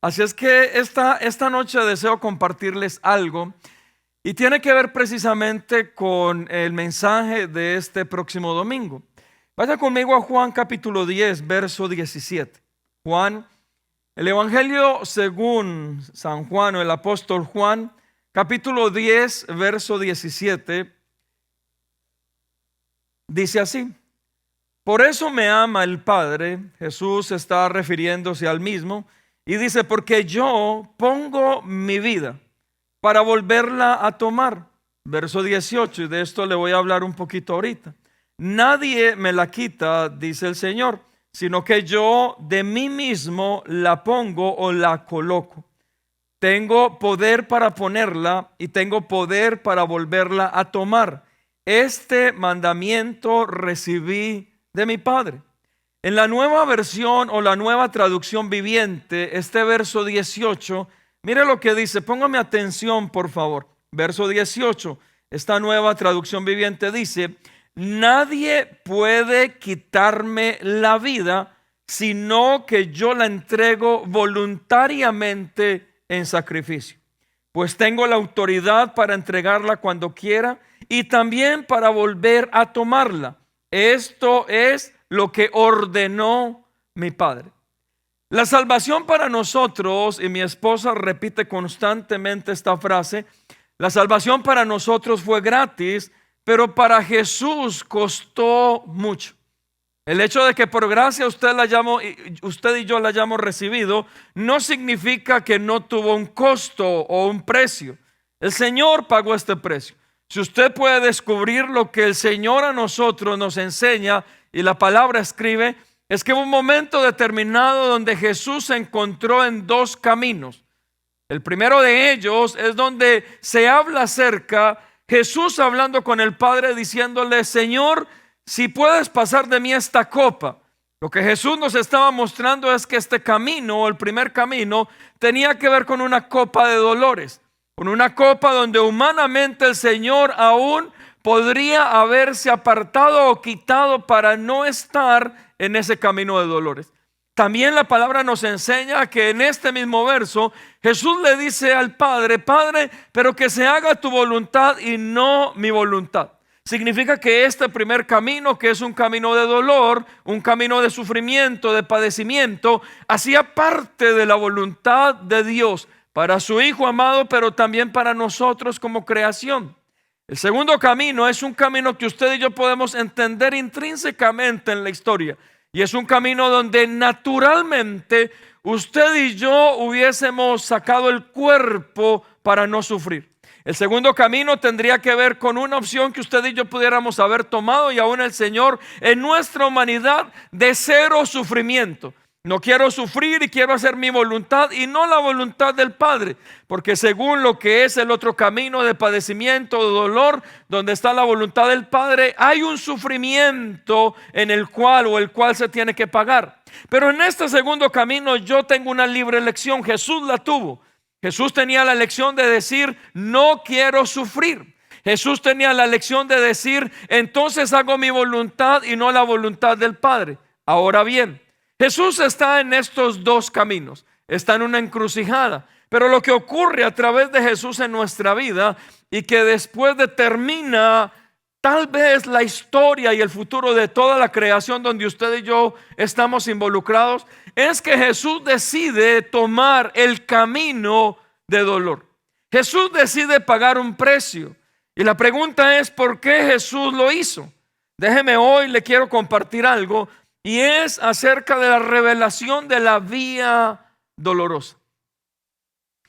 Así es que esta noche deseo compartirles algo y tiene que ver precisamente con el mensaje de este próximo domingo. Vaya conmigo a Juan capítulo 10, verso 17. Juan, el Evangelio según San Juan o el apóstol Juan, capítulo 10, verso 17, dice así: por eso me ama el Padre. Jesús está refiriéndose al mismo y dice: porque yo pongo mi vida para volverla a tomar. Verso 18, y de esto le voy a hablar un poquito ahorita. Nadie me la quita, dice el Señor, sino que yo de mí mismo la pongo o la coloco. Tengo poder para ponerla y tengo poder para volverla a tomar. Este mandamiento recibí de mi Padre. En la nueva versión o la nueva traducción viviente, este verso 18, mire lo que dice, póngame atención por favor. Verso 18, esta nueva traducción viviente dice: nadie puede quitarme la vida, sino que yo la entrego voluntariamente en sacrificio. Pues tengo la autoridad para entregarla cuando quiera y también para volver a tomarla. Esto es lo que ordenó mi Padre. La salvación para nosotros, y mi esposa repite constantemente esta frase, la salvación para nosotros fue gratis, pero para Jesús costó mucho. El hecho de que por gracia usted y yo la hayamos recibido no significa que no tuvo un costo o un precio. El Señor pagó este precio. Si usted puede descubrir lo que el Señor a nosotros nos enseña y la palabra escribe, es que hubo un momento determinado donde Jesús se encontró en dos caminos. El primero de ellos es donde se habla acerca Jesús hablando con el Padre diciéndole: Señor, si puedes pasar de mí esta copa. Lo que Jesús nos estaba mostrando es que este camino, el primer camino, tenía que ver con una copa de dolores, con una copa donde humanamente el Señor aún podría haberse apartado o quitado para no estar en ese camino de dolores. También la palabra nos enseña que en este mismo verso Jesús le dice al Padre: Padre, pero que se haga tu voluntad y no mi voluntad. Significa que este primer camino, que es un camino de dolor, un camino de sufrimiento, de padecimiento, hacía parte de la voluntad de Dios para su Hijo amado, pero también para nosotros como creación. El segundo camino es un camino que usted y yo podemos entender intrínsecamente en la historia, y es un camino donde naturalmente usted y yo hubiésemos sacado el cuerpo para no sufrir. El segundo camino tendría que ver con una opción que usted y yo pudiéramos haber tomado, y aún el Señor en nuestra humanidad, de cero sufrimiento. No quiero sufrir y quiero hacer mi voluntad y no la voluntad del Padre, porque según lo que es el otro camino de padecimiento, de dolor, donde está la voluntad del Padre, hay un sufrimiento en el cual se tiene que pagar. Pero en este segundo camino yo tengo una libre elección. Jesús la tuvo. Jesús tenía la elección de decir: no quiero sufrir. Jesús tenía la elección de decir: entonces hago mi voluntad y no la voluntad del Padre. Ahora bien, Jesús está en estos dos caminos, está en una encrucijada. Pero lo que ocurre a través de Jesús en nuestra vida, y que después determina tal vez la historia y el futuro de toda la creación donde usted y yo estamos involucrados, es que Jesús decide tomar el camino de dolor. Jesús decide pagar un precio. Y la pregunta es: ¿por qué Jesús lo hizo? Déjeme hoy, le quiero compartir algo, y es acerca de la revelación de la vía dolorosa.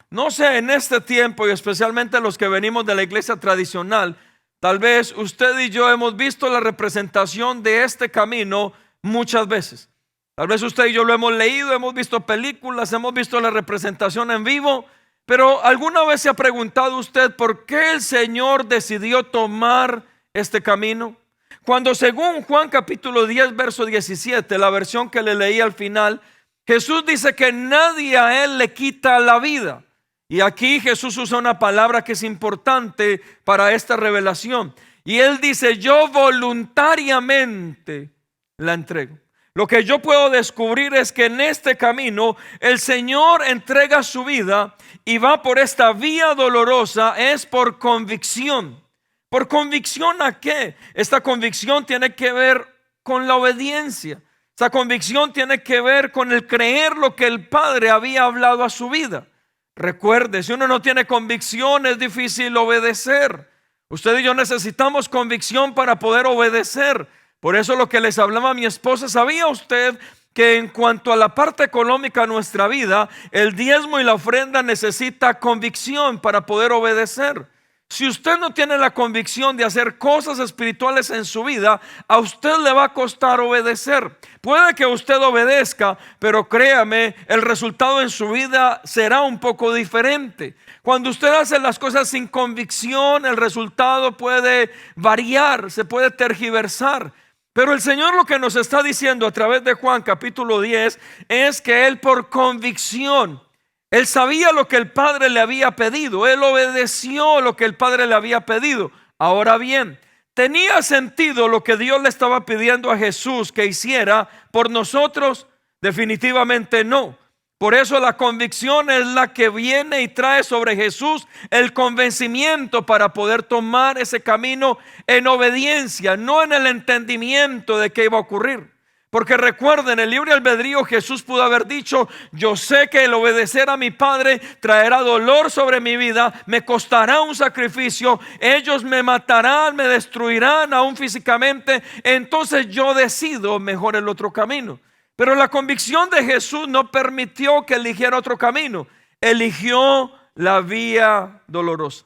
No sé, en este tiempo, y especialmente los que venimos de la iglesia tradicional, tal vez usted y yo hemos visto la representación de este camino muchas veces. Tal vez usted y yo lo hemos leído, hemos visto películas, hemos visto la representación en vivo. Pero ¿alguna vez se ha preguntado usted por qué el Señor decidió tomar este camino? Cuando según Juan capítulo 10 verso 17, la versión que le leí al final, Jesús dice que nadie a Él le quita la vida. Y aquí Jesús usa una palabra que es importante para esta revelación. Y Él dice: yo voluntariamente la entrego. Lo que yo puedo descubrir es que en este camino el Señor entrega su vida y va por esta vía dolorosa, es por convicción. ¿Por convicción a qué? Esta convicción tiene que ver con la obediencia. Esta convicción tiene que ver con el creer lo que el Padre había hablado a su vida. Recuerde, si uno no tiene convicción es difícil obedecer. Usted y yo necesitamos convicción para poder obedecer. Por eso lo que les hablaba a mi esposa, ¿sabía usted que en cuanto a la parte económica de nuestra vida, el diezmo y la ofrenda necesita convicción para poder obedecer? Si usted no tiene la convicción de hacer cosas espirituales en su vida, a usted le va a costar obedecer. Puede que usted obedezca, pero créame, el resultado en su vida será un poco diferente. Cuando usted hace las cosas sin convicción, el resultado puede variar, se puede tergiversar. Pero el Señor lo que nos está diciendo a través de Juan capítulo 10 es que Él por convicción, Él sabía lo que el Padre le había pedido. Él obedeció lo que el Padre le había pedido. Ahora bien, ¿tenía sentido lo que Dios le estaba pidiendo a Jesús que hiciera por nosotros? Definitivamente no. Por eso la convicción es la que viene y trae sobre Jesús el convencimiento para poder tomar ese camino en obediencia, no en el entendimiento de qué iba a ocurrir. Porque recuerden, el libre albedrío, Jesús pudo haber dicho: yo sé que el obedecer a mi Padre traerá dolor sobre mi vida, me costará un sacrificio, ellos me matarán, me destruirán aún físicamente, entonces yo decido mejor el otro camino. Pero la convicción de Jesús no permitió que eligiera otro camino, eligió la vía dolorosa.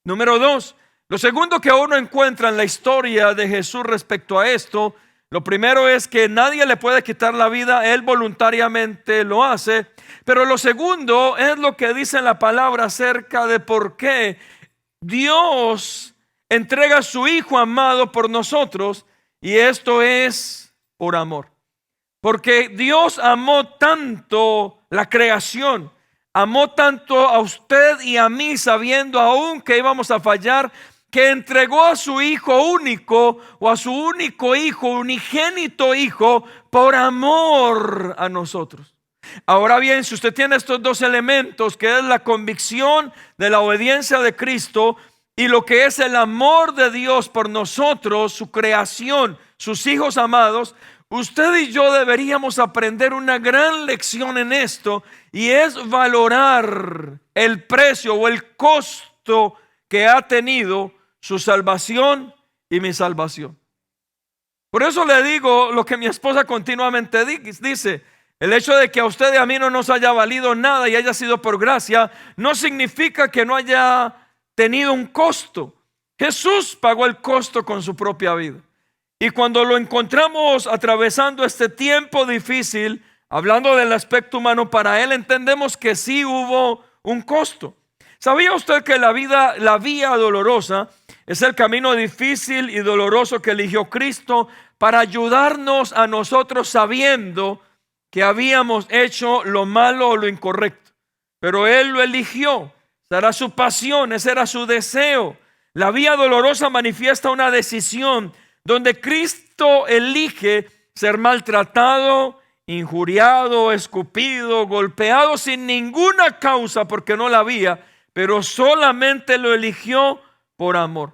Número 2, lo segundo que uno encuentra en la historia de Jesús respecto a esto, lo primero es que nadie le puede quitar la vida, Él voluntariamente lo hace. Pero lo segundo es lo que dice la palabra acerca de por qué Dios entrega a su Hijo amado por nosotros, y esto es por amor. Porque Dios amó tanto la creación, amó tanto a usted y a mí, sabiendo aún que íbamos a fallar, que entregó a su Hijo único, o a su único Hijo, unigénito Hijo, por amor a nosotros. Ahora bien, si usted tiene estos dos elementos, que es la convicción de la obediencia de Cristo y lo que es el amor de Dios por nosotros, su creación, sus hijos amados, usted y yo deberíamos aprender una gran lección en esto, y es valorar el precio o el costo que ha tenido su salvación y mi salvación. Por eso le digo lo que mi esposa continuamente dice: el hecho de que a usted y a mí no nos haya valido nada y haya sido por gracia, no significa que no haya tenido un costo. Jesús pagó el costo con su propia vida. Y cuando lo encontramos atravesando este tiempo difícil, hablando del aspecto humano, para Él entendemos que sí hubo un costo. ¿Sabía usted que la vía dolorosa es el camino difícil y doloroso que eligió Cristo para ayudarnos a nosotros, sabiendo que habíamos hecho lo malo o lo incorrecto? Pero Él lo eligió. Esa era su pasión, ese era su deseo. La vía dolorosa manifiesta una decisión donde Cristo elige ser maltratado, injuriado, escupido, golpeado sin ninguna causa, porque no la había, pero solamente lo eligió por amor.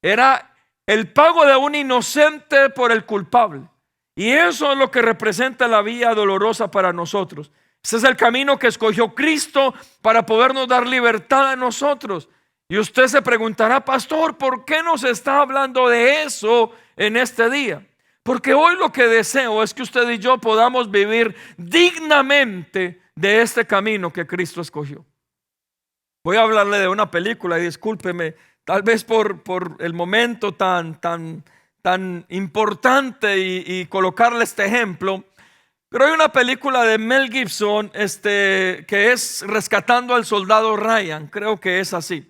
Era el pago de un inocente por el culpable. Y eso es lo que representa la vía dolorosa para nosotros. Ese es el camino que escogió Cristo para podernos dar libertad a nosotros. Y usted se preguntará: pastor, ¿por qué nos está hablando de eso en este día? Porque hoy lo que deseo es que usted y yo podamos vivir dignamente de este camino que Cristo escogió. Voy a hablarle de una película, y discúlpeme, tal vez por el momento tan importante y colocarle este ejemplo. Pero hay una película de Mel Gibson que es Rescatando al Soldado Ryan, creo que es así.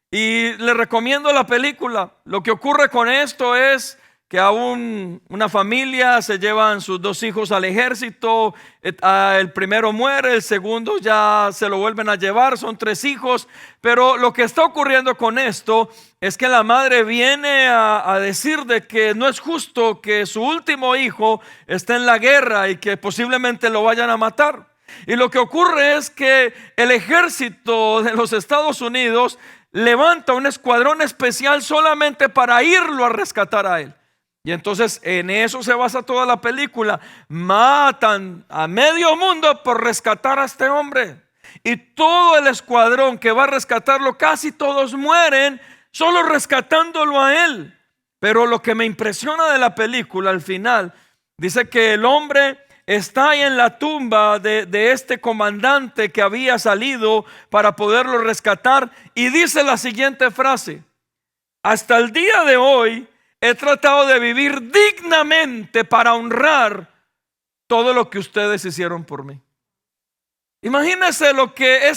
Y le recomiendo la película. Lo que ocurre con esto es que aún una familia se llevan sus 2 hijos al ejército, el primero muere, el segundo ya se lo vuelven a llevar, son 3 hijos, pero lo que está ocurriendo con esto es que la madre viene a decir de que no es justo que su último hijo esté en la guerra y que posiblemente lo vayan a matar. Y lo que ocurre es que el ejército de los Estados Unidos levanta un escuadrón especial solamente para irlo a rescatar a él. Y entonces en eso se basa toda la película. Matan a medio mundo por rescatar a este hombre. Y todo el escuadrón que va a rescatarlo, casi todos mueren solo rescatándolo a él. Pero lo que me impresiona de la película al final, dice que el hombre está ahí en la tumba de este comandante que había salido para poderlo rescatar. Y dice la siguiente frase: hasta el día de hoy he tratado de vivir dignamente para honrar todo lo que ustedes hicieron por mí. Imagínense lo que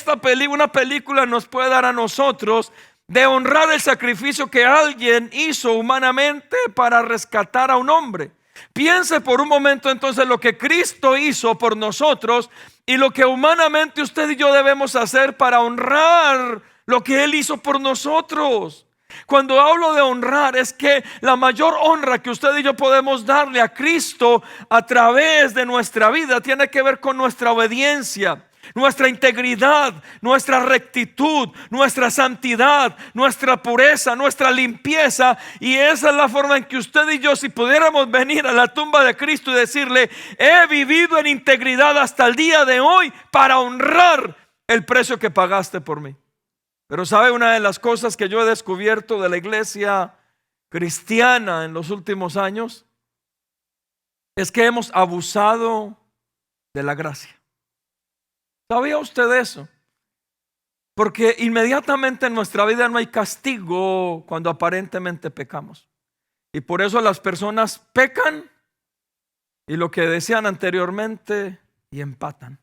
una película nos puede dar a nosotros, de honrar el sacrificio que alguien hizo humanamente para rescatar a un hombre. Piense por un momento entonces lo que Cristo hizo por nosotros y lo que humanamente usted y yo debemos hacer para honrar lo que Él hizo por nosotros. Cuando hablo de honrar, es que la mayor honra que usted y yo podemos darle a Cristo a través de nuestra vida tiene que ver con nuestra obediencia, nuestra integridad, nuestra rectitud, nuestra santidad, nuestra pureza, nuestra limpieza. Y esa es la forma en que usted y yo, si pudiéramos venir a la tumba de Cristo y decirle: he vivido en integridad hasta el día de hoy para honrar el precio que pagaste por mí. Pero ¿sabe? Una de las cosas que yo he descubierto de la iglesia cristiana en los últimos años es que hemos abusado de la gracia. ¿Sabía usted eso? Porque inmediatamente en nuestra vida no hay castigo cuando aparentemente pecamos. Y por eso las personas pecan y lo que decían anteriormente y empatan.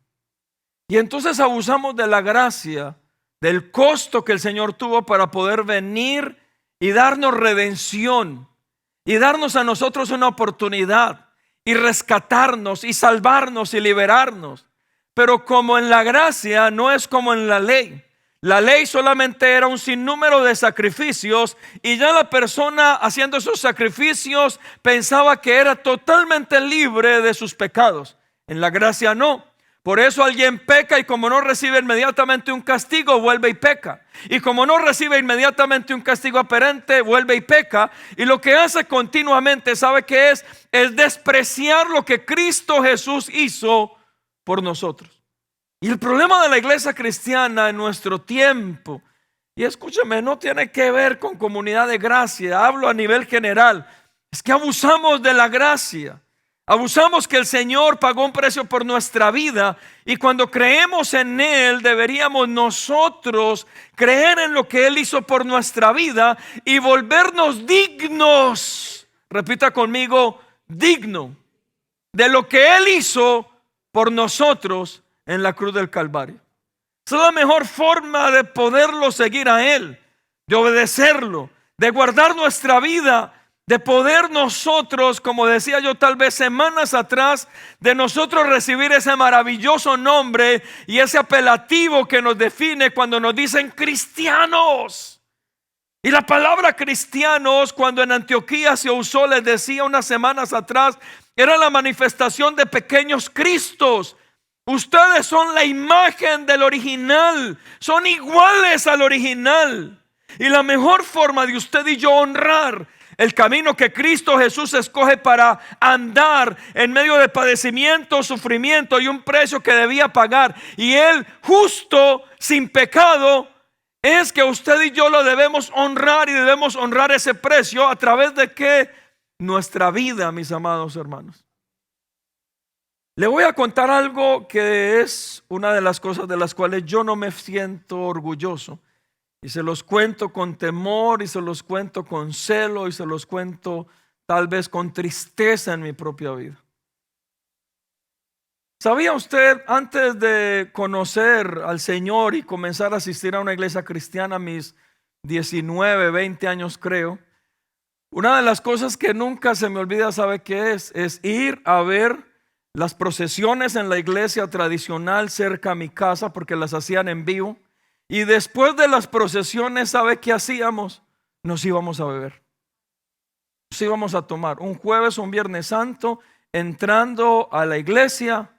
Y entonces abusamos de la gracia, del costo que el Señor tuvo para poder venir y darnos redención y darnos a nosotros una oportunidad y rescatarnos y salvarnos y liberarnos. Pero como en la gracia no es como en la ley. La ley solamente era un sinnúmero de sacrificios y ya la persona haciendo esos sacrificios pensaba que era totalmente libre de sus pecados. En la gracia no. Por eso alguien peca y como no recibe inmediatamente un castigo, vuelve y peca. Y como no recibe inmediatamente un castigo aparente, vuelve y peca. Y lo que hace continuamente, ¿sabe qué es? Es despreciar lo que Cristo Jesús hizo por nosotros. Y el problema de la iglesia cristiana en nuestro tiempo, y escúcheme, no tiene que ver con comunidad de gracia, hablo a nivel general, es que abusamos de la gracia. Abusamos que el Señor pagó un precio por nuestra vida y cuando creemos en Él deberíamos nosotros creer en lo que Él hizo por nuestra vida y volvernos dignos. Repita conmigo: digno de lo que Él hizo por nosotros en la cruz del Calvario. Esa es la mejor forma de poderlo seguir a Él, de obedecerlo, de guardar nuestra vida, de poder nosotros, como decía yo tal vez semanas atrás, de nosotros recibir ese maravilloso nombre y ese apelativo que nos define cuando nos dicen cristianos. Y la palabra cristianos, cuando en Antioquía se usó, les decía unas semanas atrás, era la manifestación de pequeños Cristos. Ustedes son la imagen del original, son iguales al original. Y la mejor forma de usted y yo honrar el camino que Cristo Jesús escoge para andar en medio de padecimiento, sufrimiento y un precio que debía pagar, y Él justo, sin pecado, es que usted y yo lo debemos honrar, y debemos honrar ese precio a través de ¿qué? Nuestra vida, mis amados hermanos. Le voy a contar algo que es una de las cosas de las cuales yo no me siento orgulloso. Y se los cuento con temor, y se los cuento con celo, y se los cuento tal vez con tristeza en mi propia vida. ¿Sabía usted, antes de conocer al Señor y comenzar a asistir a una iglesia cristiana a mis 19, 20 años creo, Una de las cosas que nunca se me olvida, ¿sabe qué es? Es ir a ver las procesiones en la iglesia tradicional cerca a mi casa, porque las hacían en vivo. Y después de las procesiones, ¿sabe qué hacíamos? Nos íbamos a beber. Nos íbamos a tomar un jueves o un viernes santo, entrando a la iglesia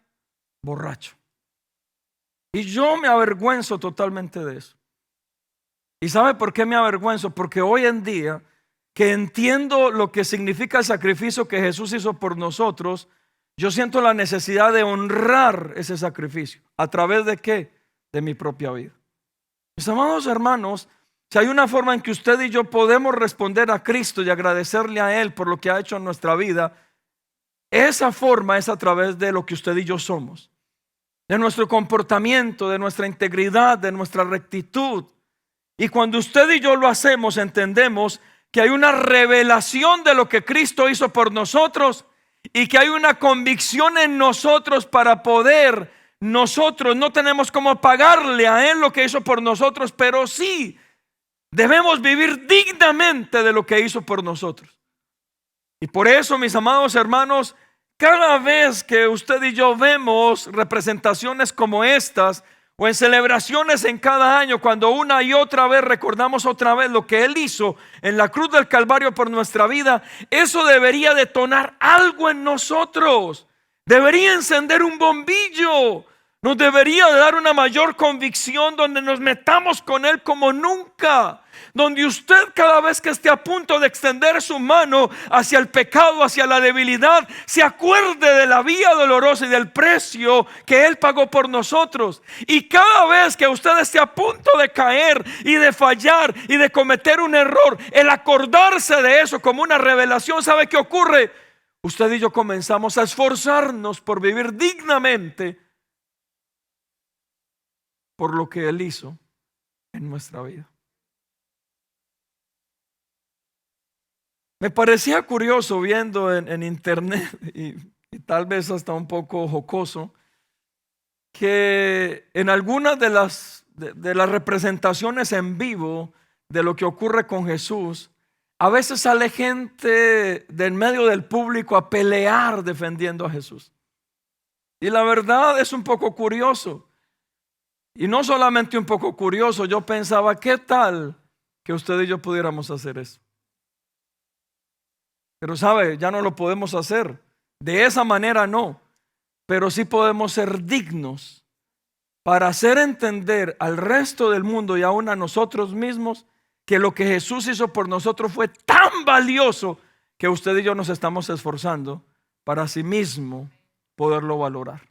borracho. Y yo me avergüenzo totalmente de eso. ¿Y sabe por qué me avergüenzo? Porque hoy en día, que entiendo lo que significa el sacrificio que Jesús hizo por nosotros, yo siento la necesidad de honrar ese sacrificio. ¿A través de qué? De mi propia vida. Mis amados hermanos, si hay una forma en que usted y yo podemos responder a Cristo y agradecerle a Él por lo que ha hecho en nuestra vida, esa forma es a través de lo que usted y yo somos, de nuestro comportamiento, de nuestra integridad, de nuestra rectitud. Y cuando usted y yo lo hacemos, entendemos que hay una revelación de lo que Cristo hizo por nosotros y que hay una convicción en nosotros para poder, nosotros no tenemos cómo pagarle a Él lo que hizo por nosotros, pero sí debemos vivir dignamente de lo que hizo por nosotros. Y por eso, mis amados hermanos, cada vez que usted y yo vemos representaciones como estas, o en celebraciones en cada año, cuando una y otra vez recordamos otra vez lo que Él hizo en la cruz del Calvario por nuestra vida, eso debería detonar algo en nosotros. Debería encender un bombillo. Nos debería dar una mayor convicción donde nos metamos con Él como nunca. Donde usted, cada vez que esté a punto de extender su mano hacia el pecado, hacia la debilidad, se acuerde de la vía dolorosa y del precio que Él pagó por nosotros. Y cada vez que usted esté a punto de caer y de fallar y de cometer un error, el acordarse de eso como una revelación, ¿sabe qué ocurre? Usted y yo comenzamos a esforzarnos por vivir dignamente por lo que Él hizo en nuestra vida. Me parecía curioso viendo en internet y tal vez hasta un poco jocoso, que en algunas de las representaciones en vivo de lo que ocurre con Jesús, a veces sale gente de en medio del público a pelear defendiendo a Jesús. Y la verdad es un poco curioso. Y no solamente un poco curioso, yo pensaba, ¿qué tal que usted y yo pudiéramos hacer eso? Pero sabe, ya no lo podemos hacer. De esa manera no. Pero sí podemos ser dignos para hacer entender al resto del mundo y aún a nosotros mismos que lo que Jesús hizo por nosotros fue tan valioso que usted y yo nos estamos esforzando para sí mismo poderlo valorar.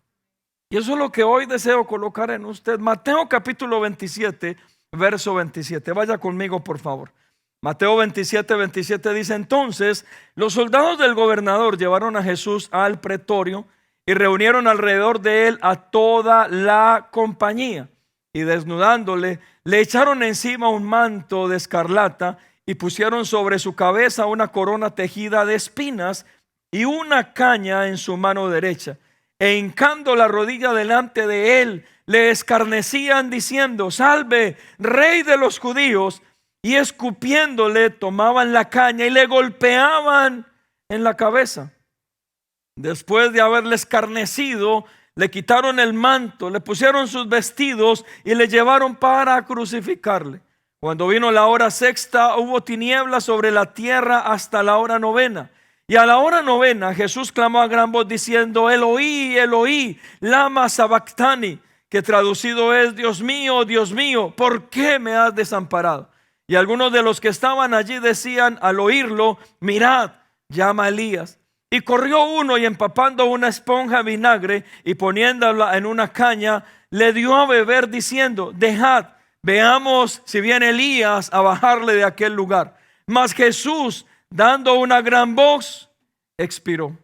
Y eso es lo que hoy deseo colocar en usted. Mateo capítulo 27, verso 27. Vaya conmigo, por favor. Mateo 27, 27 dice: entonces los soldados del gobernador llevaron a Jesús al pretorio y reunieron alrededor de él a toda la compañía. Y desnudándole, le echaron encima un manto de escarlata y pusieron sobre su cabeza una corona tejida de espinas y una caña en su mano derecha. E hincando la rodilla delante de él, le escarnecían diciendo: salve, rey de los judíos. Y escupiéndole, tomaban la caña y le golpeaban en la cabeza. Después de haberle escarnecido, le quitaron el manto, le pusieron sus vestidos y le llevaron para crucificarle. Cuando vino la hora sexta, hubo tinieblas sobre la tierra hasta la hora novena. Y a la hora novena Jesús clamó a gran voz diciendo: Eloí, Eloí, lama sabactani, que traducido es: Dios mío, ¿por qué me has desamparado? Y algunos de los que estaban allí decían al oírlo: mirad, llama a Elías. Y corrió uno y empapando una esponja de vinagre y poniéndola en una caña, le dio a beber diciendo: dejad, veamos si viene Elías a bajarle de aquel lugar. Mas Jesús, dando una gran voz, expiró.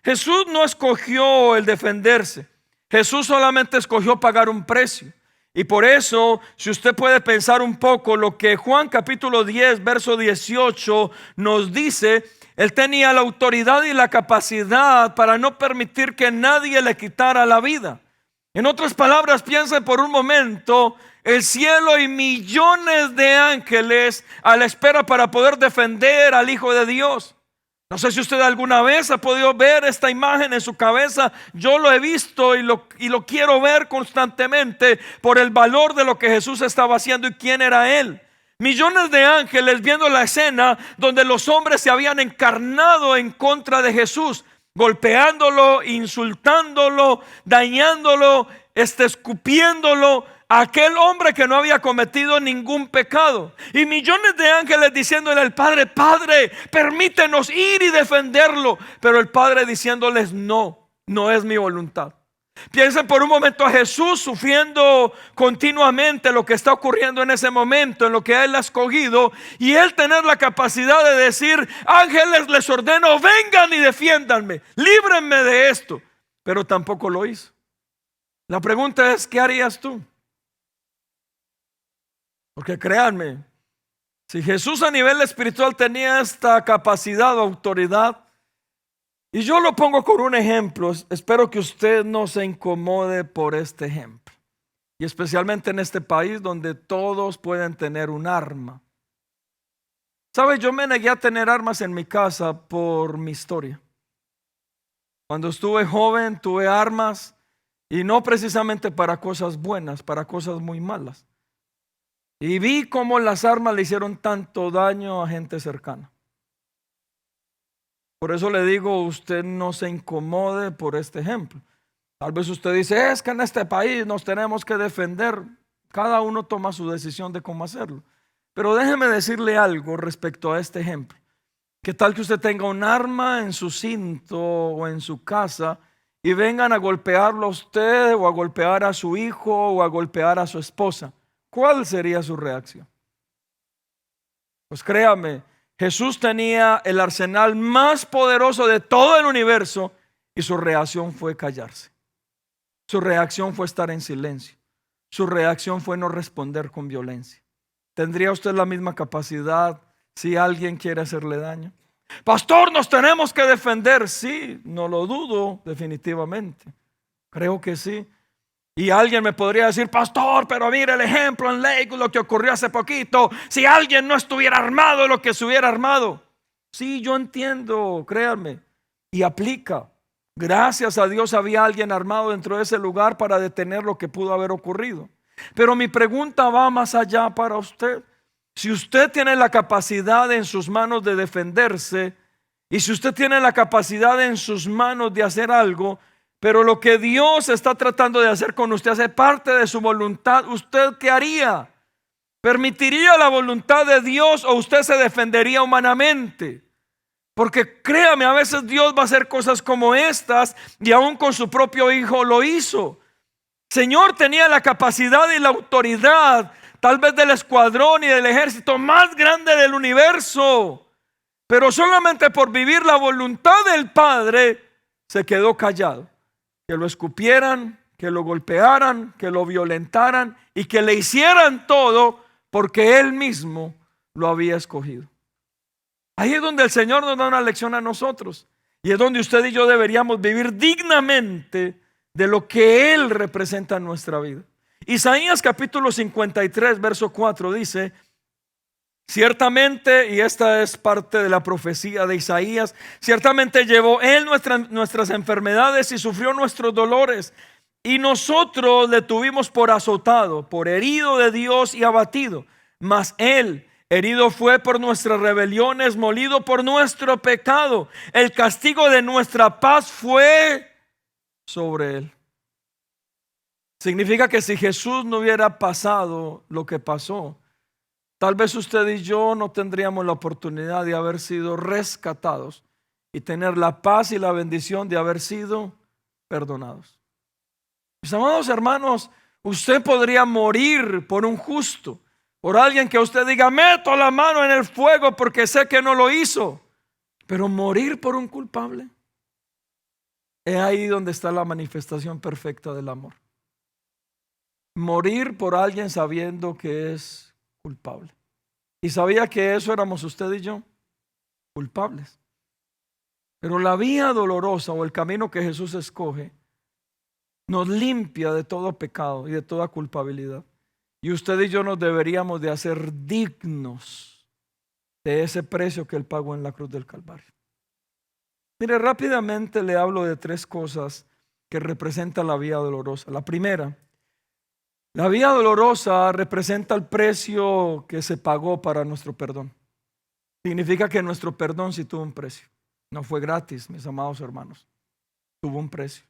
Jesús no escogió el defenderse. Jesús solamente escogió pagar un precio. Y por eso, si usted puede pensar un poco lo que Juan capítulo 10, verso 18 nos dice, Él tenía la autoridad y la capacidad para no permitir que nadie le quitara la vida. En otras palabras, piensen por un momento el cielo y millones de ángeles a la espera para poder defender al Hijo de Dios. No sé si usted alguna vez ha podido ver esta imagen en su cabeza. Yo lo he visto y lo quiero ver constantemente por el valor de lo que Jesús estaba haciendo y quién era Él. Millones de ángeles viendo la escena donde los hombres se habían encarnado en contra de Jesús, golpeándolo, insultándolo, dañándolo, escupiéndolo. Aquel hombre que no había cometido ningún pecado. Y millones de ángeles diciéndole al Padre: Padre, permítenos ir y defenderlo. Pero el Padre diciéndoles: no, no es mi voluntad. Piensen por un momento a Jesús sufriendo continuamente lo que está ocurriendo en ese momento, en lo que Él ha escogido, y Él tener la capacidad de decir: ángeles, les ordeno, vengan y defiéndanme, líbrenme de esto. Pero tampoco lo hizo. La pregunta es: ¿qué harías tú? Porque créanme, si Jesús a nivel espiritual tenía esta capacidad o autoridad, y yo lo pongo con un ejemplo, espero que usted no se incomode por este ejemplo, y especialmente en este país donde todos pueden tener un arma. ¿Sabe? Yo me negué a tener armas en mi casa por mi historia. Cuando estuve joven tuve armas, y no precisamente para cosas buenas, para cosas muy malas. Y vi cómo las armas le hicieron tanto daño a gente cercana. Por eso le digo, usted no se incomode por este ejemplo. Tal vez usted dice: es que en este país nos tenemos que defender. Cada uno toma su decisión de cómo hacerlo. Pero déjeme decirle algo respecto a este ejemplo. ¿Qué tal que usted tenga un arma en su cinto o en su casa y vengan a golpearlo a usted, o a golpear a su hijo, o a golpear a su esposa? ¿Cuál sería su reacción? Pues créame, Jesús tenía el arsenal más poderoso de todo el universo y su reacción fue callarse. Su reacción fue estar en silencio. Su reacción fue no responder con violencia. ¿Tendría usted la misma capacidad si alguien quiere hacerle daño? Pastor, nos tenemos que defender. Sí, no lo dudo, definitivamente. Creo que sí. Y alguien me podría decir: pastor, pero mire el ejemplo en Lakewood, lo que ocurrió hace poquito. Si alguien no estuviera armado, lo que se hubiera armado. Sí, yo entiendo, créanme. Y aplica. Gracias a Dios había alguien armado dentro de ese lugar para detener lo que pudo haber ocurrido. Pero mi pregunta va más allá para usted. Si usted tiene la capacidad en sus manos de defenderse, y si usted tiene la capacidad en sus manos de hacer algo, pero lo que Dios está tratando de hacer con usted hace parte de su voluntad, ¿usted qué haría? ¿Permitiría la voluntad de Dios o usted se defendería humanamente? Porque créame, a veces Dios va a hacer cosas como estas, y aún con su propio hijo lo hizo. Señor tenía la capacidad y la autoridad, tal vez del escuadrón y del ejército más grande del universo, pero solamente por vivir la voluntad del Padre se quedó callado. Que lo escupieran, que lo golpearan, que lo violentaran y que le hicieran todo porque Él mismo lo había escogido. Ahí es donde el Señor nos da una lección a nosotros, y es donde usted y yo deberíamos vivir dignamente de lo que Él representa en nuestra vida. Isaías capítulo 53 verso 4 dice: ciertamente, y esta es parte de la profecía de Isaías, ciertamente llevó Él nuestras enfermedades y sufrió nuestros dolores, y nosotros le tuvimos por azotado, por herido de Dios y abatido. Mas Él herido fue por nuestras rebeliones, molido por nuestro pecado. El castigo de nuestra paz fue sobre Él. Significa que si Jesús no hubiera pasado lo que pasó, tal vez usted y yo no tendríamos la oportunidad de haber sido rescatados y tener la paz y la bendición de haber sido perdonados. Mis amados hermanos, usted podría morir por un justo, por alguien que usted diga: meto la mano en el fuego porque sé que no lo hizo. Pero morir por un culpable, es ahí donde está la manifestación perfecta del amor. Morir por alguien sabiendo que es culpable. Y sabía que eso éramos usted y yo, culpables. Pero la vía dolorosa o el camino que Jesús escoge nos limpia de todo pecado y de toda culpabilidad. Y usted y yo nos deberíamos de hacer dignos de ese precio que Él pagó en la cruz del Calvario. Mire, rápidamente le hablo de 3 cosas que representan la vía dolorosa. La primera, la vía dolorosa representa el precio que se pagó para nuestro perdón. Significa que nuestro perdón sí tuvo un precio. No fue gratis, mis amados hermanos. Tuvo un precio.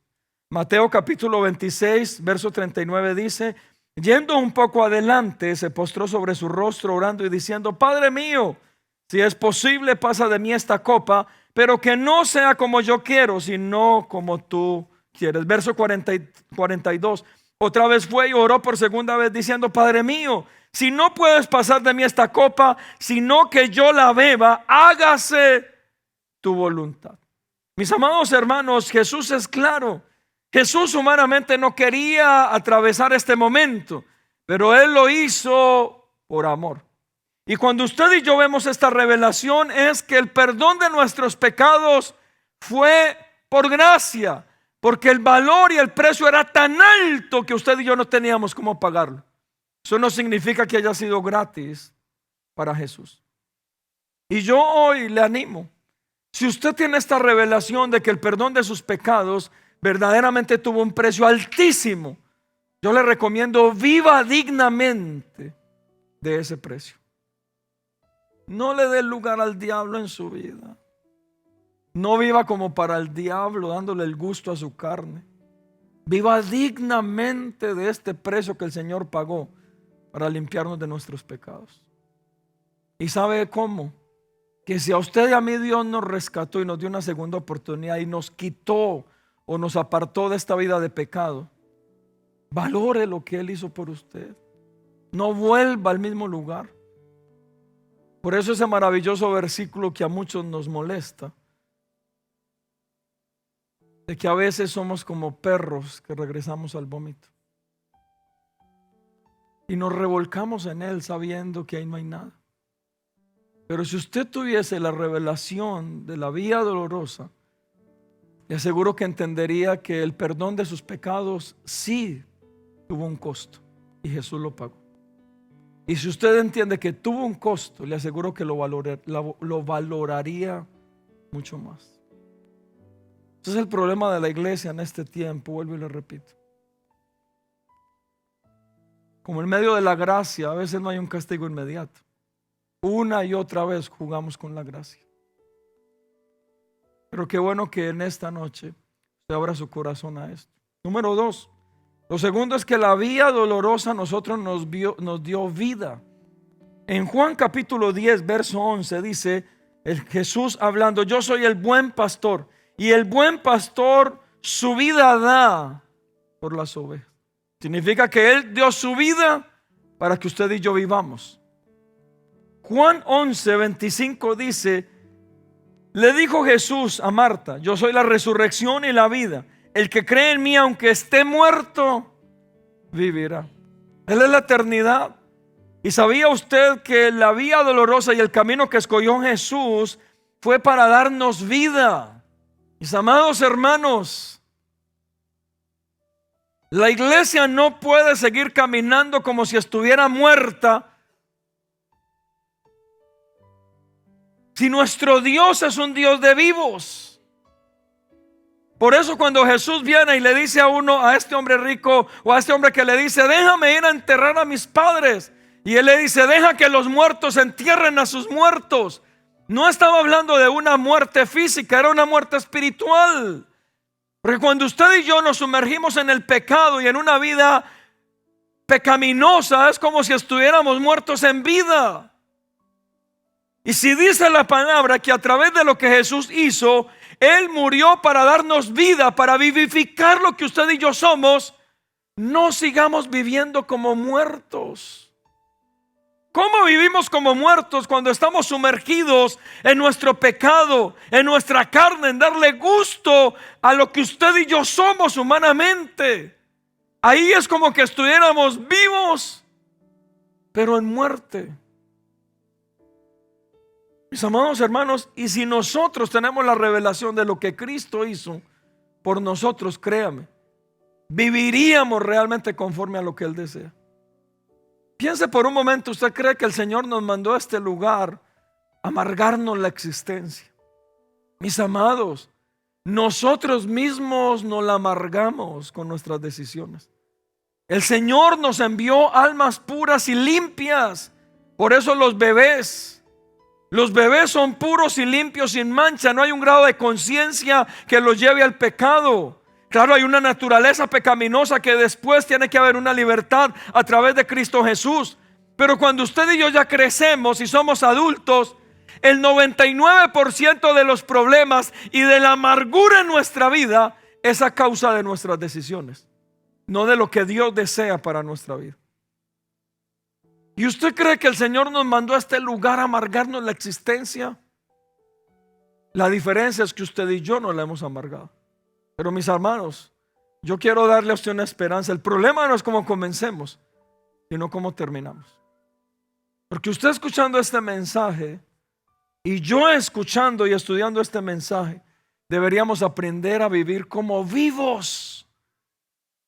Mateo capítulo 26, verso 39 dice: yendo un poco adelante, se postró sobre su rostro orando y diciendo: Padre mío, si es posible, pasa de mí esta copa, pero que no sea como yo quiero, sino como tú quieres. Verso 42. Otra vez fue y oró por segunda vez diciendo: Padre mío, si no puedes pasar de mí esta copa, sino que yo la beba, hágase tu voluntad. Mis amados hermanos, Jesús es claro. Jesús humanamente no quería atravesar este momento, pero Él lo hizo por amor. Y cuando usted y yo vemos esta revelación, es que el perdón de nuestros pecados fue por gracia, porque el valor y el precio era tan alto que usted y yo no teníamos cómo pagarlo. Eso no significa que haya sido gratis para Jesús. Y yo hoy le animo, si usted tiene esta revelación de que el perdón de sus pecados verdaderamente tuvo un precio altísimo, yo le recomiendo: viva dignamente de ese precio. No le dé lugar al diablo en su vida. No viva como para el diablo, dándole el gusto a su carne. Viva dignamente de este precio que el Señor pagó para limpiarnos de nuestros pecados. ¿Y sabe cómo? Que si a usted y a mí Dios nos rescató y nos dio una segunda oportunidad y nos quitó o nos apartó de esta vida de pecado, valore lo que Él hizo por usted. No vuelva al mismo lugar. Por eso ese maravilloso versículo que a muchos nos molesta, de que a veces somos como perros que regresamos al vómito y nos revolcamos en Él sabiendo que ahí no hay nada. Pero si usted tuviese la revelación de la vía dolorosa, le aseguro que entendería que el perdón de sus pecados sí tuvo un costo y Jesús lo pagó. Y si usted entiende que tuvo un costo, le aseguro que lo valoraría mucho más. Ese es el problema de la iglesia en este tiempo, vuelvo y le repito. Como en medio de la gracia, a veces no hay un castigo inmediato. Una y otra vez jugamos con la gracia. Pero qué bueno que en esta noche usted abra su corazón a esto. Número 2. Lo segundo es que la vía dolorosa a nosotros nos dio vida. En Juan capítulo 10, verso 11 dice Jesús hablando: yo soy el buen pastor, y el buen pastor su vida da por las ovejas. Significa que Él dio su vida para que usted y yo vivamos. Juan 11, 25 dice: le dijo Jesús a Marta: yo soy la resurrección y la vida. El que cree en mí, aunque esté muerto, vivirá. Él es la eternidad. ¿Y sabía usted que la vía dolorosa y el camino que escogió Jesús fue para darnos vida? Mis amados hermanos, la iglesia no puede seguir caminando como si estuviera muerta. Si nuestro Dios es un Dios de vivos. Por eso cuando Jesús viene y le dice a este hombre rico, o a este hombre que le dice: déjame ir a enterrar a mis padres, y él le dice: deja que los muertos entierren a sus muertos, no estaba hablando de una muerte física, era una muerte espiritual. Porque cuando usted y yo nos sumergimos en el pecado y en una vida pecaminosa, es como si estuviéramos muertos en vida. Y si dice la palabra que a través de lo que Jesús hizo, Él murió para darnos vida, para vivificar lo que usted y yo somos, no sigamos viviendo como muertos. ¿Cómo vivimos como muertos cuando estamos sumergidos en nuestro pecado, en nuestra carne, en darle gusto a lo que usted y yo somos humanamente? Ahí es como que estuviéramos vivos, pero en muerte. Mis amados hermanos, y si nosotros tenemos la revelación de lo que Cristo hizo por nosotros, créame, viviríamos realmente conforme a lo que Él desea. Piense por un momento, ¿usted cree que el Señor nos mandó a este lugar a amargarnos la existencia? Mis amados, nosotros mismos nos la amargamos con nuestras decisiones. El Señor nos envió almas puras y limpias. Por eso los bebés son puros y limpios, sin mancha. No hay un grado de conciencia que los lleve al pecado. Claro, hay una naturaleza pecaminosa que después tiene que haber una libertad a través de Cristo Jesús. Pero cuando usted y yo ya crecemos y somos adultos, el 99% de los problemas y de la amargura en nuestra vida es a causa de nuestras decisiones, no de lo que Dios desea para nuestra vida. ¿Y usted cree que el Señor nos mandó a este lugar a amargarnos la existencia? La diferencia es que usted y yo no la hemos amargado. Pero mis hermanos, yo quiero darle a usted una esperanza. El problema no es cómo comencemos, sino cómo terminamos. Porque usted escuchando este mensaje y yo escuchando y estudiando este mensaje, deberíamos aprender a vivir como vivos.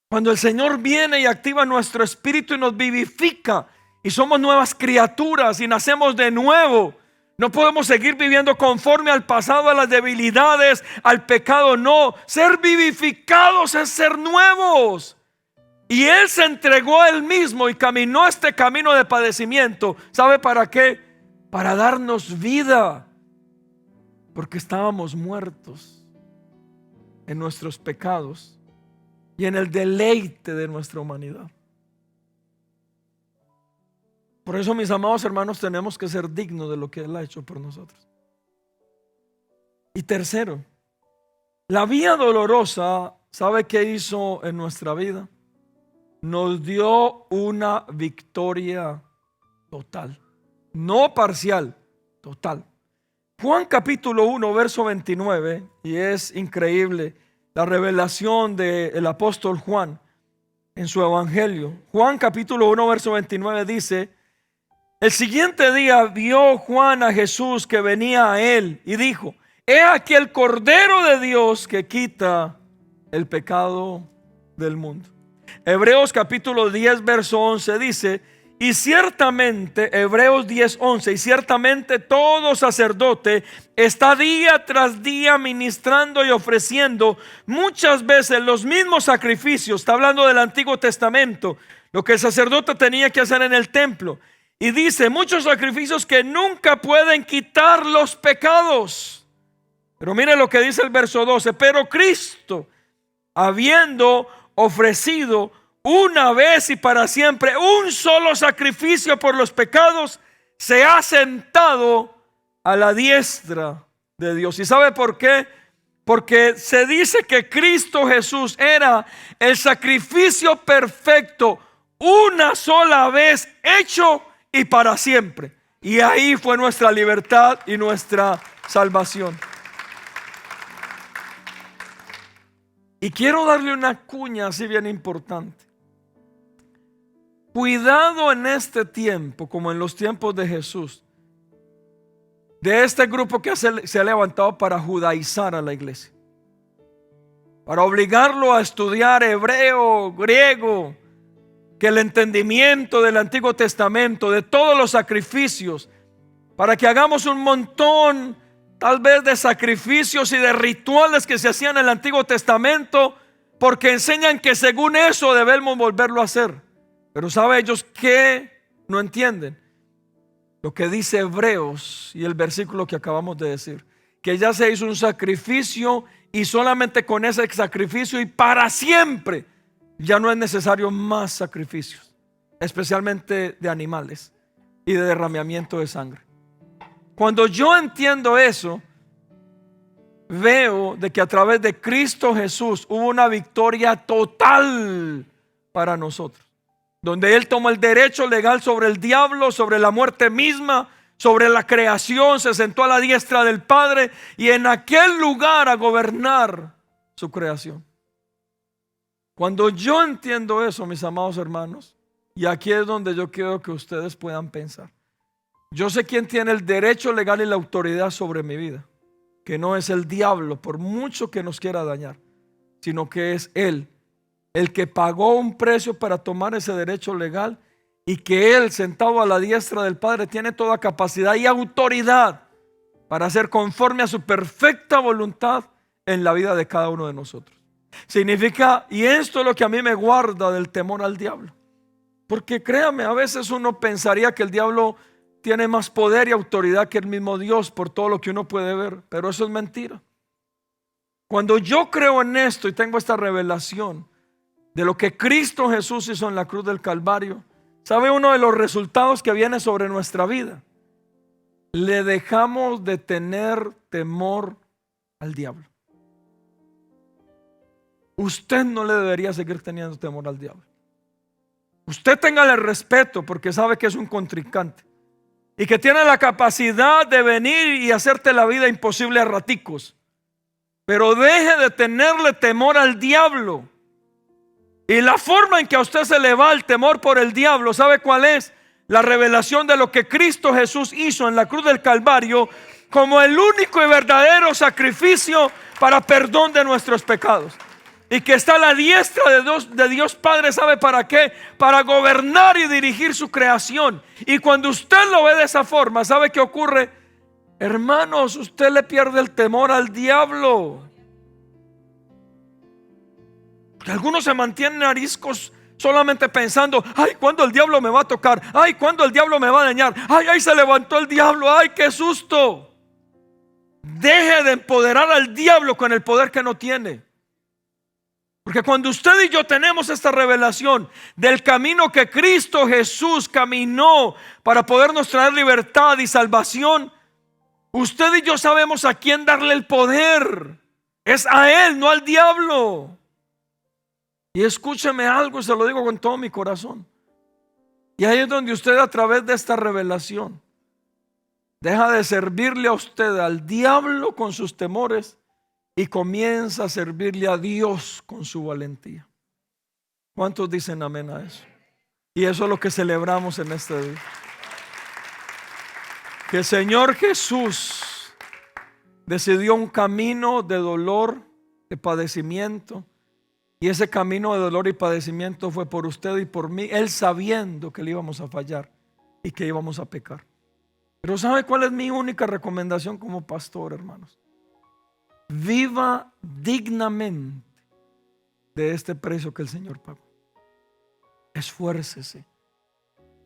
Cuando el Señor viene y activa nuestro espíritu y nos vivifica y somos nuevas criaturas y nacemos de nuevo, no podemos seguir viviendo conforme al pasado, a las debilidades, al pecado. No, ser vivificados es ser nuevos. Y Él se entregó a Él mismo y caminó este camino de padecimiento. ¿Sabe para qué? Para darnos vida. Porque estábamos muertos en nuestros pecados y en el deleite de nuestra humanidad. Por eso, mis amados hermanos, tenemos que ser dignos de lo que Él ha hecho por nosotros. Y tercero, la vía dolorosa, ¿sabe qué hizo en nuestra vida? Nos dio una victoria total, no parcial, total. Juan capítulo 1, verso 29, y es increíble la revelación del apóstol Juan en su evangelio. Juan capítulo 1, verso 29 dice: el siguiente día vio Juan a Jesús que venía a él y dijo: he aquí el Cordero de Dios que quita el pecado del mundo. Hebreos capítulo 10 verso 11 dice: y ciertamente, Hebreos 10, 11, y ciertamente todo sacerdote está día tras día ministrando y ofreciendo muchas veces los mismos sacrificios. Está hablando del Antiguo Testamento, lo que el sacerdote tenía que hacer en el templo. Y dice: muchos sacrificios que nunca pueden quitar los pecados. Pero mire lo que dice el verso 12: pero Cristo, habiendo ofrecido una vez y para siempre un solo sacrificio por los pecados, se ha sentado a la diestra de Dios. ¿Y sabe por qué? Porque se dice que Cristo Jesús era el sacrificio perfecto, una sola vez hecho y para siempre. Y ahí fue nuestra libertad y nuestra salvación. Y quiero darle una cuña así bien importante. Cuidado en este tiempo, como en los tiempos de Jesús, de este grupo que se ha levantado para judaizar a la iglesia, para obligarlo a estudiar hebreo, griego, que el entendimiento del Antiguo Testamento, de todos los sacrificios, para que hagamos un montón tal vez de sacrificios y de rituales que se hacían en el Antiguo Testamento, porque enseñan que según eso debemos volverlo a hacer. Pero ¿sabe ellos qué no entienden? Lo que dice Hebreos y el versículo que acabamos de decir, que ya se hizo un sacrificio y solamente con ese sacrificio y para siempre ya no es necesario más sacrificios, especialmente de animales y de derramamiento de sangre. Cuando yo entiendo eso, veo de que a través de Cristo Jesús hubo una victoria total para nosotros, donde Él tomó el derecho legal sobre el diablo, sobre la muerte misma, sobre la creación, se sentó a la diestra del Padre y en aquel lugar a gobernar su creación. Cuando yo entiendo eso, mis amados hermanos, y aquí es donde yo quiero que ustedes puedan pensar, yo sé quién tiene el derecho legal y la autoridad sobre mi vida, que no es el diablo, por mucho que nos quiera dañar, sino que es Él, el que pagó un precio para tomar ese derecho legal, y que Él, sentado a la diestra del Padre, tiene toda capacidad y autoridad para hacer conforme a su perfecta voluntad en la vida de cada uno de nosotros. Significa, y esto es lo que a mí me guarda del temor al diablo, porque créame, a veces uno pensaría que el diablo tiene más poder y autoridad que el mismo Dios por todo lo que uno puede ver, pero eso es mentira. Cuando yo creo en esto y tengo esta revelación de lo que Cristo Jesús hizo en la cruz del Calvario, ¿sabe uno de los resultados que viene sobre nuestra vida? Le dejamos de tener temor al diablo. Usted no le debería seguir teniendo temor al diablo. Usted téngale respeto porque sabe que es un contrincante y que tiene la capacidad de venir y hacerte la vida imposible a raticos. Pero deje de tenerle temor al diablo. Y la forma en que a usted se le va el temor por el diablo, ¿sabe cuál es? La revelación de lo que Cristo Jesús hizo en la cruz del Calvario como el único y verdadero sacrificio para perdón de nuestros pecados. Y que está a la diestra de Dios Padre, ¿sabe para qué? Para gobernar y dirigir su creación. Y cuando usted lo ve de esa forma, ¿sabe qué ocurre? Hermanos, usted le pierde el temor al diablo. Porque algunos se mantienen ariscos solamente pensando: ay, ¿cuándo el diablo me va a tocar? Ay, ¿cuándo el diablo me va a dañar? Ay, ay, se levantó el diablo. Ay, qué susto. Deje de empoderar al diablo con el poder que no tiene. Porque cuando usted y yo tenemos esta revelación del camino que Cristo Jesús caminó para podernos traer libertad y salvación, usted y yo sabemos a quién darle el poder. Es a Él, no al diablo. Y escúcheme algo, se lo digo con todo mi corazón. Y ahí es donde usted, a través de esta revelación, deja de servirle a usted al diablo con sus temores y comienza a servirle a Dios con su valentía. ¿Cuántos dicen amén a eso? Y eso es lo que celebramos en este día. Que el Señor Jesús decidió un camino de dolor, de padecimiento. Y ese camino de dolor y padecimiento fue por usted y por mí, Él sabiendo que le íbamos a fallar y que íbamos a pecar. Pero ¿sabe cuál es mi única recomendación como pastor, hermanos? Viva dignamente de este precio que el Señor pagó. Esfuércese,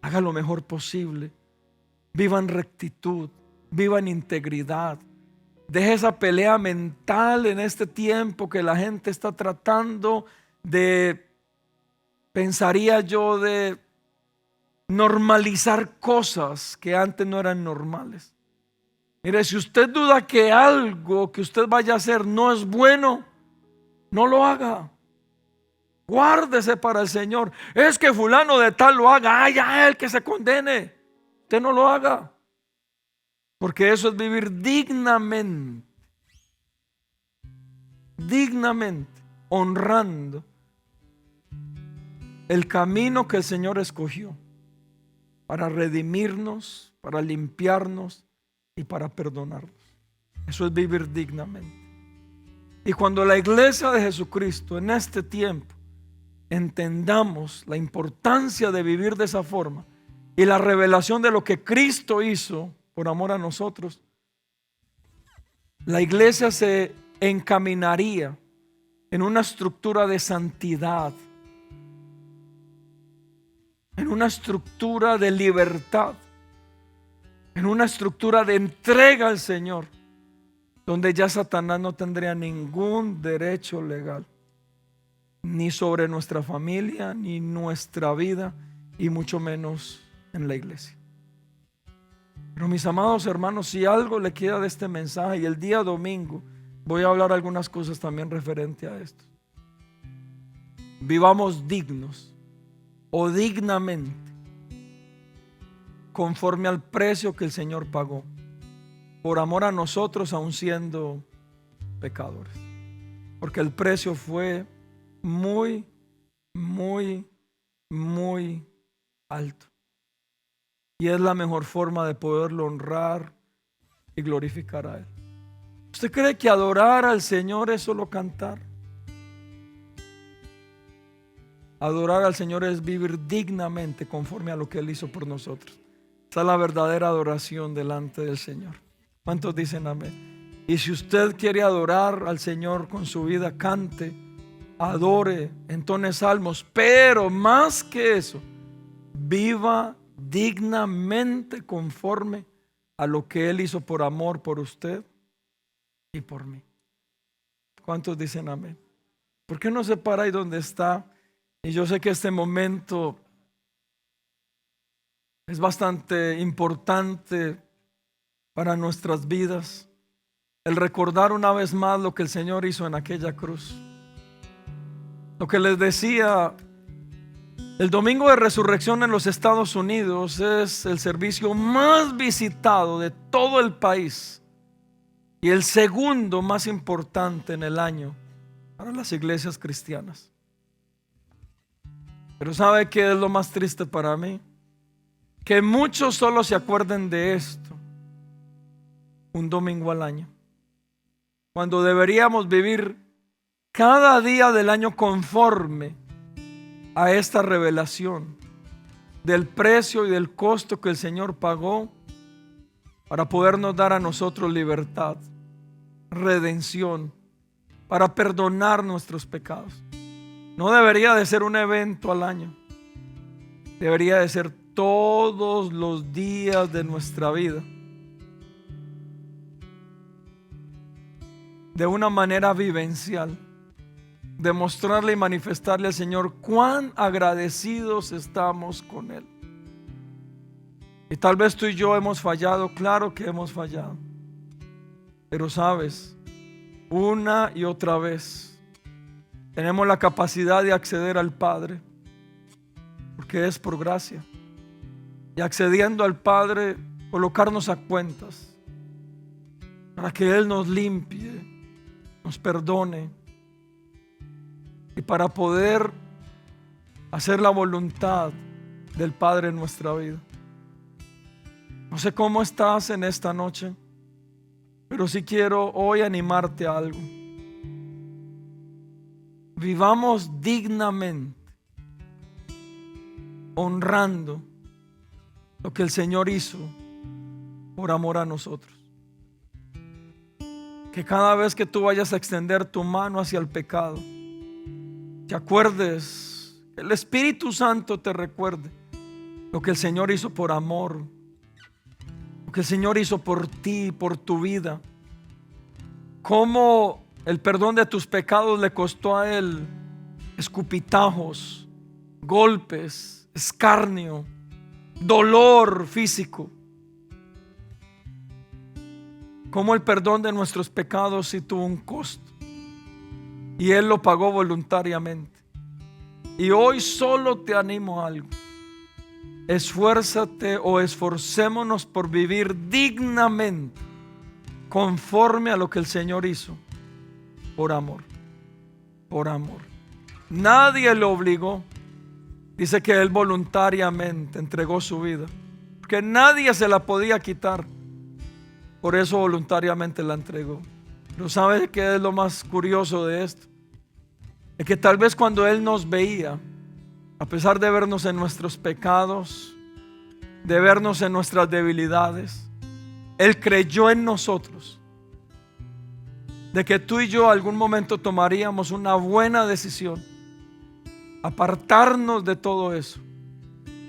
haga lo mejor posible, viva en rectitud, viva en integridad. Deje esa pelea mental en este tiempo que la gente está tratando de, pensaría yo, de normalizar cosas que antes no eran normales. Mire, si usted duda que algo que usted vaya a hacer no es bueno, no lo haga. Guárdese para el Señor. Es que fulano de tal lo haga. Ay, a él que se condene. Usted no lo haga. Porque eso es vivir dignamente. Dignamente, honrando el camino que el Señor escogió para redimirnos, para limpiarnos y para perdonarnos. Eso es vivir dignamente. Y cuando la iglesia de Jesucristo en este tiempo entendamos la importancia de vivir de esa forma y la revelación de lo que Cristo hizo por amor a nosotros, la iglesia se encaminaría en una estructura de santidad, en una estructura de libertad, en una estructura de entrega al Señor, donde ya Satanás no tendría ningún derecho legal, ni sobre nuestra familia, ni nuestra vida, y mucho menos en la iglesia. Pero mis amados hermanos, si algo le queda de este mensaje, y el día domingo voy a hablar algunas cosas también referente a esto. Vivamos dignos o dignamente, conforme al precio que el Señor pagó por amor a nosotros, aun siendo pecadores. Porque el precio fue muy, muy, muy alto. Y es la mejor forma de poderlo honrar y glorificar a Él. ¿Usted cree que adorar al Señor es solo cantar? Adorar al Señor es vivir dignamente conforme a lo que Él hizo por nosotros. Esa es la verdadera adoración delante del Señor. ¿Cuántos dicen amén? Y si usted quiere adorar al Señor con su vida, cante, adore, entone salmos, pero más que eso, viva dignamente conforme a lo que Él hizo por amor por usted y por mí. ¿Cuántos dicen amén? ¿Por qué no se para ahí donde está? Y yo sé que este momento es bastante importante para nuestras vidas, el recordar una vez más lo que el Señor hizo en aquella cruz. Lo que les decía, el domingo de resurrección en los Estados Unidos es el servicio más visitado de todo el país y el segundo más importante en el año para las iglesias cristianas. Pero ¿sabe qué es lo más triste para mí? Que muchos solo se acuerden de esto un domingo al año, cuando deberíamos vivir cada día del año conforme a esta revelación del precio y del costo que el Señor pagó para podernos dar a nosotros libertad, redención, para perdonar nuestros pecados. No debería de ser un evento al año, debería de ser todos los días de nuestra vida, de una manera vivencial, demostrarle y manifestarle al Señor cuán agradecidos estamos con Él. Y tal vez tú y yo hemos fallado, claro que hemos fallado, pero sabes, una y otra vez tenemos la capacidad de acceder al Padre, porque es por gracia, y accediendo al Padre, colocarnos a cuentas para que Él nos limpie, nos perdone, y para poder hacer la voluntad del Padre en nuestra vida. No sé cómo estás en esta noche, pero sí quiero hoy animarte a algo. Vivamos dignamente, honrando lo que el Señor hizo por amor a nosotros. Que cada vez que tú vayas a extender tu mano hacia el pecado, te acuerdes, que el Espíritu Santo te recuerde lo que el Señor hizo por amor, lo que el Señor hizo por ti, por tu vida. Cómo el perdón de tus pecados le costó a Él escupitajos, golpes, escarnio, dolor físico. Cómo el perdón de nuestros pecados sí tuvo un costo y Él lo pagó voluntariamente. Y hoy solo te animo a algo: esfuérzate o esforcémonos por vivir dignamente conforme a lo que el Señor hizo por amor, por amor. Nadie lo obligó. Dice que Él voluntariamente entregó su vida, porque nadie se la podía quitar. Por eso voluntariamente la entregó. Pero ¿sabes qué es lo más curioso de esto? Es que tal vez cuando Él nos veía, a pesar de vernos en nuestros pecados, de vernos en nuestras debilidades, Él creyó en nosotros, de que tú y yo algún momento tomaríamos una buena decisión, apartarnos de todo eso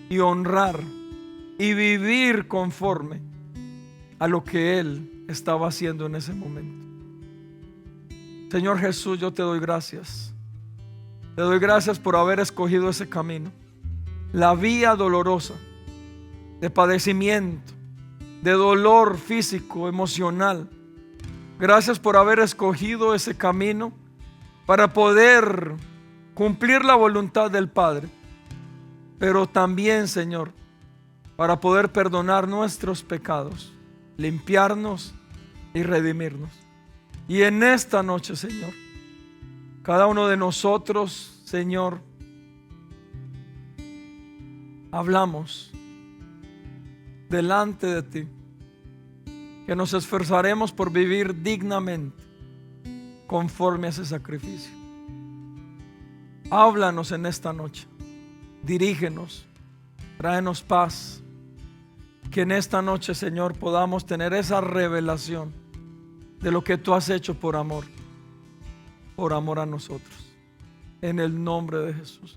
y honrar y vivir conforme a lo que Él estaba haciendo en ese momento. Señor Jesús, yo te doy gracias. Te doy gracias por haber escogido ese camino, la vía dolorosa de padecimiento, de dolor físico, emocional. Gracias por haber escogido ese camino para poder cumplir la voluntad del Padre, pero también, Señor, para poder perdonar nuestros pecados, limpiarnos y redimirnos. Y en esta noche, Señor, cada uno de nosotros, Señor, hablamos delante de ti que nos esforzaremos por vivir dignamente conforme a ese sacrificio. Háblanos en esta noche. Dirígenos. Tráenos paz. Que en esta noche, Señor, podamos tener esa revelación de lo que tú has hecho por amor a nosotros. En el nombre de Jesús.